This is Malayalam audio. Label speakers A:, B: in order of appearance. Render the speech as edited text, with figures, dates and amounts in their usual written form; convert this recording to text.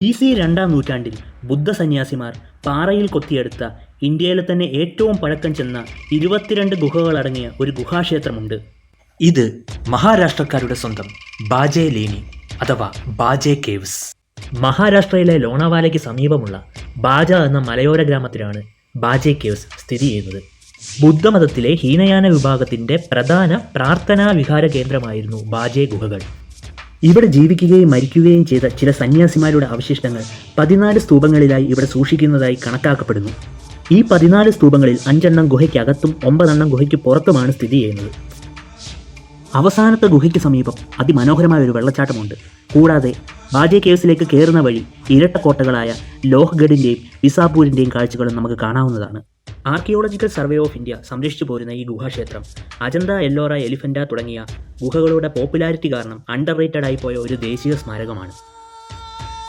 A: BC 2-ാം നൂറ്റാണ്ടിൽ ബുദ്ധസന്യാസിമാർ പാറയിൽ കൊത്തിയെടുത്ത ഇന്ത്യയിലെ തന്നെ ഏറ്റവും പഴക്കം ചെന്ന 22 ഗുഹകളടങ്ങിയ ഒരു ഗുഹാക്ഷേത്രമുണ്ട്.
B: ഇത് മഹാരാഷ്ട്രക്കാരുടെ സ്വന്തം ബാജെ ലേനി അഥവാ ബാജെ കേവ്സ്.
A: മഹാരാഷ്ട്രയിലെ ലോണാവാലയ്ക്ക് സമീപമുള്ള ബാജ എന്ന മലയോര ഗ്രാമത്തിലാണ് ബാജെ കേവ്സ് സ്ഥിതി ചെയ്യുന്നത്. ബുദ്ധമതത്തിലെ ഹീനയാന വിഭാഗത്തിൻ്റെ പ്രധാന പ്രാർത്ഥനാ വിഹാര കേന്ദ്രമായിരുന്നു ബാജെ ഗുഹകൾ. ഇവിടെ ജീവിക്കുകയും മരിക്കുകയും ചെയ്ത ചില സന്യാസിമാരുടെ അവശിഷ്ടങ്ങൾ 14 സ്തൂപങ്ങളിലായി ഇവിടെ സൂക്ഷിക്കുന്നതായി കണക്കാക്കപ്പെടുന്നു. ഈ 14 സ്തൂപങ്ങളിൽ 5 എണ്ണം ഗുഹയ്ക്കകത്തും 9 എണ്ണം ഗുഹയ്ക്ക് പുറത്തുമാണ് സ്ഥിതി ചെയ്യുന്നത്. അവസാനത്തെ ഗുഹയ്ക്ക് സമീപം അതിമനോഹരമായ ഒരു വെള്ളച്ചാട്ടമുണ്ട്. കൂടാതെ ബാജെ കേവ്സിലേക്ക് കയറുന്ന വഴി ഇരട്ടക്കോട്ടകളായ ലോഹ്ഗഡിൻ്റെയും വിസാപൂരിൻ്റെയും കാഴ്ചകളും നമുക്ക് കാണാവുന്നതാണ്. ആർക്കിയോളജിക്കൽ സർവേ ഓഫ് ഇന്ത്യ സംരക്ഷിച്ചു പോരുന്ന ഈ ഗുഹാക്ഷേത്രം അജന്ത, എല്ലോറ, എലിഫൻ്റ തുടങ്ങിയ ഗുഹകളുടെ പോപ്പുലാരിറ്റി കാരണം അണ്ടർ റേറ്റഡ് ആയിപ്പോയ ഒരു ദേശീയ സ്മാരകമാണ്.